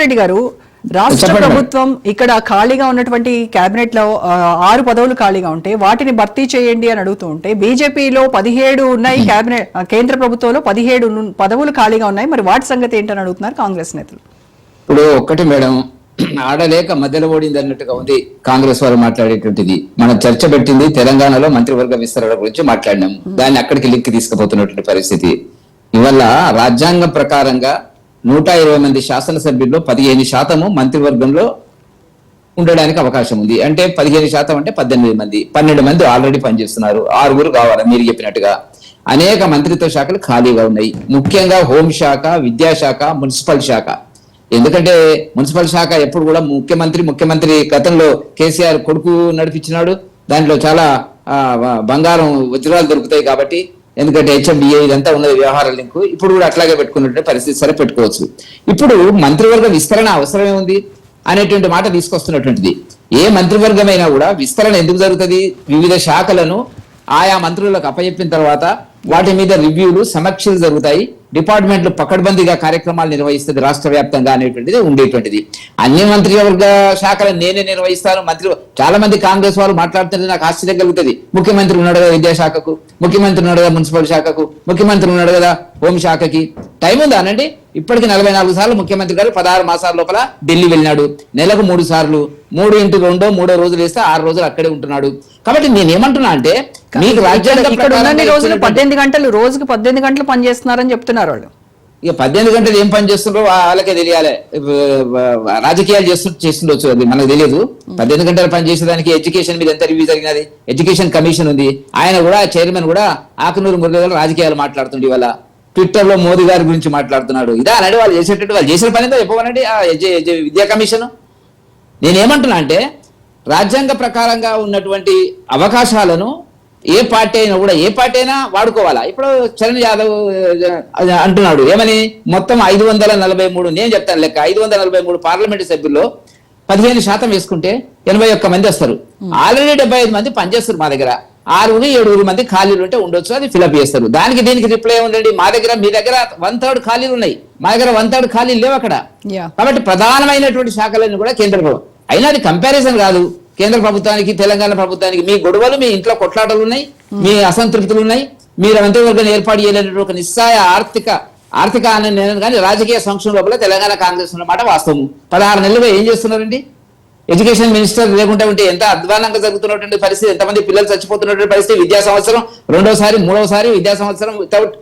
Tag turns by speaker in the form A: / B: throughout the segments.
A: వెంకటరెడ్డి గారు, రాష్ట్ర ప్రభుత్వం ఇక్కడ ఖాళీగా ఉన్నటువంటి కేబినెట్ లో 6 పదవులు ఖాళీగా ఉంటే వాటిని భర్తీ చేయండి అని అడుగుతూ ఉంటే బీజేపీలో 17 ఉన్నాయి, కేబినెట్ కేంద్ర ప్రభుత్వంలో 17 పదవులు ఖాళీగా ఉన్నాయి. మరి వాటి సంగతి ఏంటని అడుగుతున్నారు కాంగ్రెస్ నేతలు.
B: ఇప్పుడు ఒక్కటి మేడం, ఆడలేక మధ్యలో ఓడింది అన్నట్టుగా ఉంది కాంగ్రెస్ వారు మాట్లాడేటువంటిది. మనం చర్చ పెట్టింది తెలంగాణలో మంత్రివర్గ విస్తరణ గురించి మాట్లాడినాము, దాన్ని అక్కడికి లింక్ తీసుకుపోతున్నటువంటి పరిస్థితి. ఇవల్ల రాజ్యాంగం ప్రకారంగా 120 మంది శాసనసభ్యుల్లో 15% మంత్రివర్గంలో ఉండడానికి అవకాశం ఉంది. అంటే 15% అంటే 18 మంది, 12 మంది ఆల్రెడీ పనిచేస్తున్నారు, 6 కావాలి మీరు చెప్పినట్టుగా. అనేక మంత్రిత్వ శాఖలు ఖాళీగా ఉన్నాయి, ముఖ్యంగా హోంశాఖ, విద్యాశాఖ, మున్సిపల్ శాఖ. ఎందుకంటే మున్సిపల్ శాఖ ఎప్పుడు కూడా ముఖ్యమంత్రి గతంలో కేసీఆర్ కొడుకు నడిపించినాడు, దాంట్లో చాలా బంగారం వజ్రాలు దొరుకుతాయి కాబట్టి. ఎందుకంటే హెచ్ఎండిఏ ఇదంతా ఉన్నది వ్యవహార లింకు, ఇప్పుడు కూడా అట్లాగే పెట్టుకున్నటువంటి పరిస్థితి, సరే పెట్టుకోవచ్చు. ఇప్పుడు మంత్రివర్గ విస్తరణ అవసరమే ఉంది అనేటువంటి మాట తీసుకొస్తున్నటువంటిది. ఏ మంత్రివర్గమైనా కూడా విస్తరణ ఎందుకు జరుగుతుంది? వివిధ శాఖలను ఆయా మంత్రులకు అప్పచెప్పిన తర్వాత వాటి మీద రివ్యూలు, సమీక్షలు జరుగుతాయి, డిపార్ట్మెంట్లు పకడ్బందీగా కార్యక్రమాలు నిర్వహిస్తుంది రాష్ట్ర వ్యాప్తంగా అనేటువంటిది ఉండేటువంటిది. అన్ని మంత్రివర్గ శాఖలను నేనే నిర్వహిస్తాను. చాలా మంది కాంగ్రెస్ వాళ్ళు మాట్లాడుతుంటే నాకు ఆశ్చర్యం కలుగుతుంది. ముఖ్యమంత్రి ఉన్నాడు కదా విద్యాశాఖకు, ముఖ్యమంత్రి ఉన్నాడు కదా మున్సిపల్ శాఖకు, ముఖ్యమంత్రి ఉన్నాడు కదా హోంశాఖకి. టైం ఉందా అనండి? ఇప్పటికి 44 సార్లు ముఖ్యమంత్రి గారు 16 మాసాల లోపల ఢిల్లీ వెళ్ళినాడు. నెలకు 3 సార్లు, 3x2 3 రోజులు వేస్తే 6 రోజులు అక్కడే ఉంటున్నాడు. కాబట్టి నేనేమంటున్నా అంటే మీకు రాజ్యాంగం
A: 18 గంటలు రోజుకి 18 గంటలు పనిచేస్తున్నారని చెప్తున్నారు వాళ్ళు.
B: ఇక 18 గంటలు ఏం పని చేస్తున్నారో వాళ్ళకే తెలియాలి. రాజకీయాలు చేస్తుండొచ్చు, అది మనకు తెలియదు. 18 గంటలు పని చేసేదానికి ఎడ్యుకేషన్ మీద ఎంత రివ్యూ జరిగినది? ఎడ్యుకేషన్ కమిషన్ ఉంది, ఆయన కూడా చైర్మన్ కూడా ఆకునూరు మురళీధర్ రాజకీయాలు మాట్లాడుతుండే. ఇవాళ ట్విట్టర్ లో మోదీ గారి గురించి మాట్లాడుతున్నాడు. ఇదా అనండి వాళ్ళు చేసేటట్టు, వాళ్ళు చేసిన పని ఏందో చెప్పమనండి ఆ విద్యా కమిషన్. నేనేమంటున్నా అంటే రాజ్యాంగ ప్రకారంగా ఉన్నటువంటి అవకాశాలను ఏ పార్టీ అయినా వాడుకోవాలా. ఇప్పుడు చరణ్ యాదవ్ అంటున్నాడు ఏమని, మొత్తం 543, నేను చెప్తాను లెక్క, 543 పార్లమెంటు సభ్యుల్లో 15% వేసుకుంటే 81 మంది వస్తారు. ఆల్రెడీ 75 మంది పనిచేస్తారు మా దగ్గర. 6-7 మంది ఖాళీలు ఉంటే ఉండొచ్చు, అది ఫిలప్ చేస్తారు. దీనికి రిప్లై ఉండండి. మీ దగ్గర 1/3 ఖాళీలు ఉన్నాయి, మా దగ్గర 1/3 ఖాళీలు లేవు అక్కడ. కాబట్టి ప్రధానమైనటువంటి శాఖలన్నీ కూడా కేంద్ర ప్రభుత్వం. అయినా అది కంపారిజన్ కాదు కేంద్ర ప్రభుత్వానికి తెలంగాణ ప్రభుత్వానికి. మీ గొడవలు, మీ ఇంట్లో కొట్లాటలు ఉన్నాయి, మీ అసంతృప్తులు ఉన్నాయి, మీరు మంత్రివర్గాన్ని ఏర్పాటు చేయలేనటువంటి ఒక నిస్సాయ ఆర్థిక ఆనందం కానీ రాజకీయ సంక్షోభం లోపల తెలంగాణ కాంగ్రెస్ ఉన్నమాట వాస్తవం. 16 నెలలుగా ఏం చేస్తున్నారండి? ఎడ్యుకేషన్ మినిస్టర్ లేకుంటే ఉంటే ఎంత అధ్వానంగా జరుగుతున్నటువంటి పరిస్థితి, ఎంతమంది పిల్లలు చచ్చిపోతున్నటువంటి పరిస్థితి. విద్యా సంవత్సరం 2వసారి 3వసారి విద్యా సంవత్సరం వితౌట్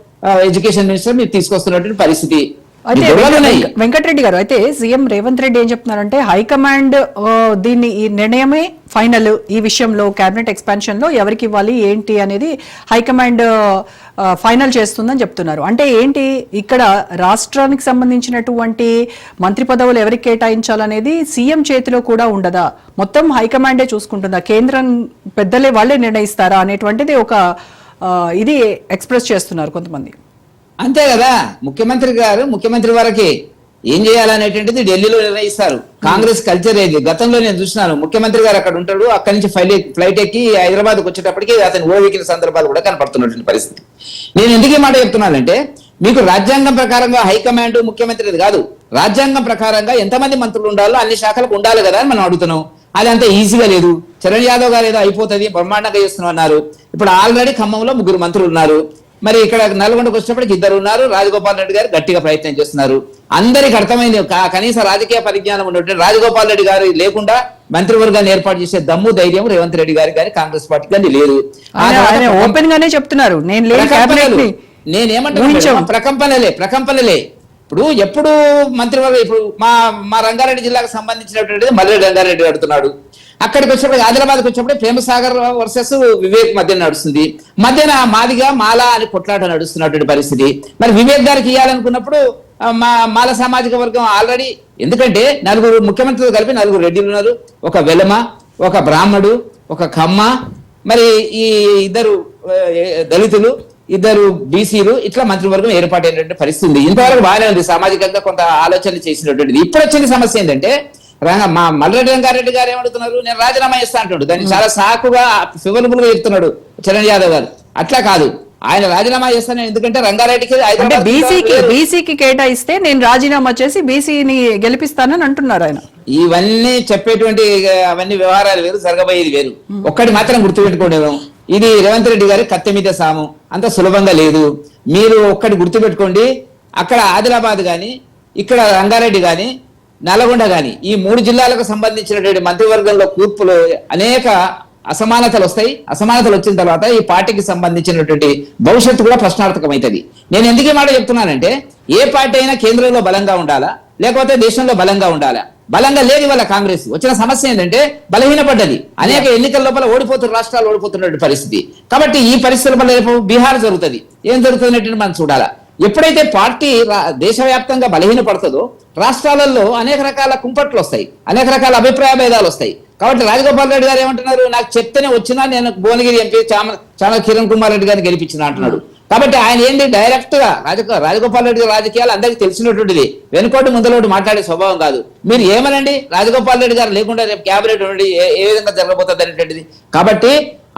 B: ఎడ్యుకేషన్ మినిస్టర్ మీరు తీసుకొస్తున్నటువంటి పరిస్థితి.
A: అయితే వెంకటరెడ్డి గారు, అయితే సీఎం రేవంత్ రెడ్డి ఏం చెప్తున్నారంటే హైకమాండ్ ఈ నిర్ణయమే ఫైనల్, ఈ విషయంలో కేబినెట్ ఎక్స్పాన్షన్ లో ఎవరికి ఇవ్వాలి ఏంటి అనేది హైకమాండ్ ఫైనల్ చేస్తుందని చెప్తున్నారు. అంటే ఏంటి, ఇక్కడ రాష్ట్రానికి సంబంధించినటువంటి మంత్రి పదవులు ఎవరికి కేటాయించాలనేది సీఎం చేతిలో కూడా ఉండదా? మొత్తం హైకమాండే చూసుకుంటుందా? కేంద్రం పెద్దలే వాళ్ళే నిర్ణయిస్తారా అనేటువంటిది ఒక ఇది ఎక్స్ప్రెస్ చేస్తున్నారు కొంతమంది.
B: అంతే కదా, ముఖ్యమంత్రి వరకే ఏం చేయాలనేటువంటిది ఢిల్లీలో నిర్ణయిస్తారు. కాంగ్రెస్ కల్చర్ ఏది? గతంలో నేను చూసినాను, ముఖ్యమంత్రి గారు అక్కడ ఉంటాడు, అక్కడి నుంచి ఫ్లైట్ ఎక్కి హైదరాబాద్కి వచ్చేటప్పటికి అతను ఓవికిన సందర్భాలు కూడా కనపడుతున్నటువంటి పరిస్థితి. నేను ఎందుకు ఈ మాట చెప్తున్నానంటే, మీకు రాజ్యాంగం ప్రకారంగా హైకమాండ్ ముఖ్యమంత్రి కాదు, రాజ్యాంగం ప్రకారంగా ఎంతమంది మంత్రులు ఉండాలో అన్ని శాఖలకు ఉండాలి కదా అని మనం అడుగుతున్నాం. అది అంత ఈజీగా లేదు. చరణ్ యాదవ్ గారు ఏదో అయిపోతుంది బ్రహ్మాండంగా చేస్తున్నాం అన్నారు. ఇప్పుడు ఆల్రెడీ ఖమ్మంలో 3 మంత్రులు ఉన్నారు. మరి ఇక్కడ నల్గొండకు వచ్చినప్పటికి 2 ఉన్నారు. రాజగోపాల్ రెడ్డి గారు గట్టిగా ప్రయత్నం చేస్తున్నారు. అందరికి అర్థమైంది, కనీస రాజకీయ పరిజ్ఞానం ఉన్నటువంటి రాజగోపాల్ రెడ్డి గారు లేకుండా మంత్రివర్గాన్ని ఏర్పాటు చేసే దమ్ము, ధైర్యం రేవంత్ రెడ్డి గారికి కానీ కాంగ్రెస్ పార్టీ కానీ లేదు.
A: ఓపెన్ గానే చెప్తున్నారు.
B: నేనేమంటున్నా, ప్రకంపనలే. ఎప్పుడు మంత్రివర్గం, ఇప్పుడు మా రంగారెడ్డి జిల్లాకు సంబంధించినటువంటిది మల్లెడ్డి రంగారెడ్డి అడుగుతున్నాడు. అక్కడికి వచ్చినప్పుడు ఆదిలాబాద్కి వచ్చినప్పుడు ప్రేమసాగర్ వర్సెస్ వివేక్ మధ్య నడుస్తుంది. మధ్యన మాదిగా మాలా అని కొట్లాట నడుస్తున్నటువంటి పరిస్థితి. మరి వివేక్ గారికి ఇవ్వాలనుకున్నప్పుడు మాల సామాజిక వర్గం ఆల్రెడీ, ఎందుకంటే 4 ముఖ్యమంత్రులు కలిపి 4 రెడ్డిలు ఉన్నారు, ఒక వెలమ, ఒక బ్రాహ్మడు, ఒక కమ్మ, మరి ఈ 2 దళితులు, 2 బీసీలు, ఇట్లా మంత్రివర్గం ఏర్పాటైనటువంటి పరిస్థితి ఉంది. ఇంతవరకు బాగానే ఉంది, సామాజికంగా కొంత ఆలోచన చేసినటువంటిది. ఇప్పుడు వచ్చిన సమస్య ఏంటంటే, మా మల్లెడ్డి రంగారెడ్డి గారు ఏమడుగుతున్నారు, నేను రాజీనామా చేస్తా అంటాడు. దాన్ని చాలా సాకుగా ఫివరబుల్ గా చెప్తున్నాడు చరణ్ యాదవ్ గారు. అట్లా కాదు, ఆయన రాజీనామా చేస్తాను, ఎందుకంటే రంగారెడ్డికి
A: అంటే
B: హైదరాబాద్
A: బీసీకి కేటాయిస్తే నేను రాజీనామా చేసి బీసీని గెలిపిస్తానని అంటున్నారు ఆయన.
B: ఇవన్నీ చెప్పేటువంటి అవన్నీ వ్యవహారాలు వేరు, జరగబోయేది వేరు. ఒక్కటి మాత్రం గుర్తుపెట్టుకోండి, ఇది రేవంత్ రెడ్డి గారి కత్తి మీద సాము, అంత సులభంగా లేదు. మీరు ఒక్కటి గుర్తుపెట్టుకోండి, అక్కడ ఆదిలాబాద్ గాని, ఇక్కడ రంగారెడ్డి గాని, నల్గొండ గాని, ఈ 3 జిల్లాలకు సంబంధించినటువంటి మంత్రివర్గంలో కూర్పులో అనేక అసమానతలు వస్తాయి. అసమానతలు వచ్చిన తర్వాత ఈ పార్టీకి సంబంధించినటువంటి భవిష్యత్తు కూడా ప్రశ్నార్థకమవుతుంది. నేను ఎందుకు ఈ మాట చెప్తున్నానంటే, ఏ పార్టీ అయినా కేంద్రంలో బలంగా ఉండాలా, లేకపోతే దేశంలో బలంగా ఉండాలా? బలంగా లేదు వాళ్ళ కాంగ్రెస్. వచ్చిన సమస్య ఏంటంటే బలహీనపడ్డది. అనేక ఎన్నికల లోపల రాష్ట్రాలు ఓడిపోతున్న పరిస్థితి. కాబట్టి ఈ పరిస్థితుల వల్ల రేపు బీహార్ జరుగుతుంది, ఏం జరుగుతున్నట్టు మనం చూడాలా. ఎప్పుడైతే పార్టీ దేశవ్యాప్తంగా బలహీనపడుతుందో రాష్ట్రాలలో అనేక రకాల కుంపట్లు వస్తాయి, అనేక రకాల అభిప్రాయ భేదాలు వస్తాయి. కాబట్టి రాజగోపాల్ రెడ్డి గారు ఏమంటున్నారు, నాకు చెప్తేనే వచ్చినా నేను భువనగిరి ఎంపీ చామల కిరణ్ కుమార్ రెడ్డి గారిని గెలిపించిన అంటున్నాడు. కాబట్టి ఆయన ఏంటి, డైరెక్ట్ గా రాజగోపాల్ రెడ్డి గారి రాజకీయాలు అందరికీ తెలిసినటువంటిది, వెనుకోటి ముందలోటి మాట్లాడే స్వభావం కాదు. మీరు ఏమనండి, రాజగోపాల్ రెడ్డి గారు లేకుండా రేపు క్యాబినెట్ ఉండి ఏ విధంగా జరగబోతుంది అనేటువంటిది. కాబట్టి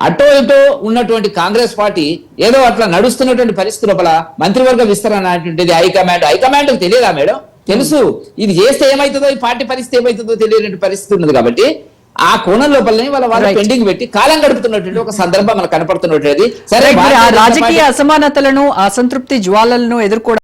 B: అటో ఇటో ఉన్నటువంటి కాంగ్రెస్ పార్టీ ఏదో అట్లా నడుస్తున్నటువంటి పరిస్థితి లోపల మంత్రివర్గ విస్తరణ అనేటువంటిది హైకమాండ్ తెలియదా మేడం? తెలుసు. ఇది చేస్తే ఏమైతుందో, ఈ పార్టీ పరిస్థితి ఏమైతుందో తెలియనటువంటి పరిస్థితి ఉన్నది. కాబట్టి ఆ కోణం లోపలనే వాళ్ళు పెండింగ్ పెట్టి కాలం గడుపుతున్నటువంటి ఒక సందర్భం మనకు కనపడుతున్నట్టు. సరే,
A: రాజకీయ అసమానతలను, అసంతృప్తి జ్వాలలను ఎదుర్కోవడం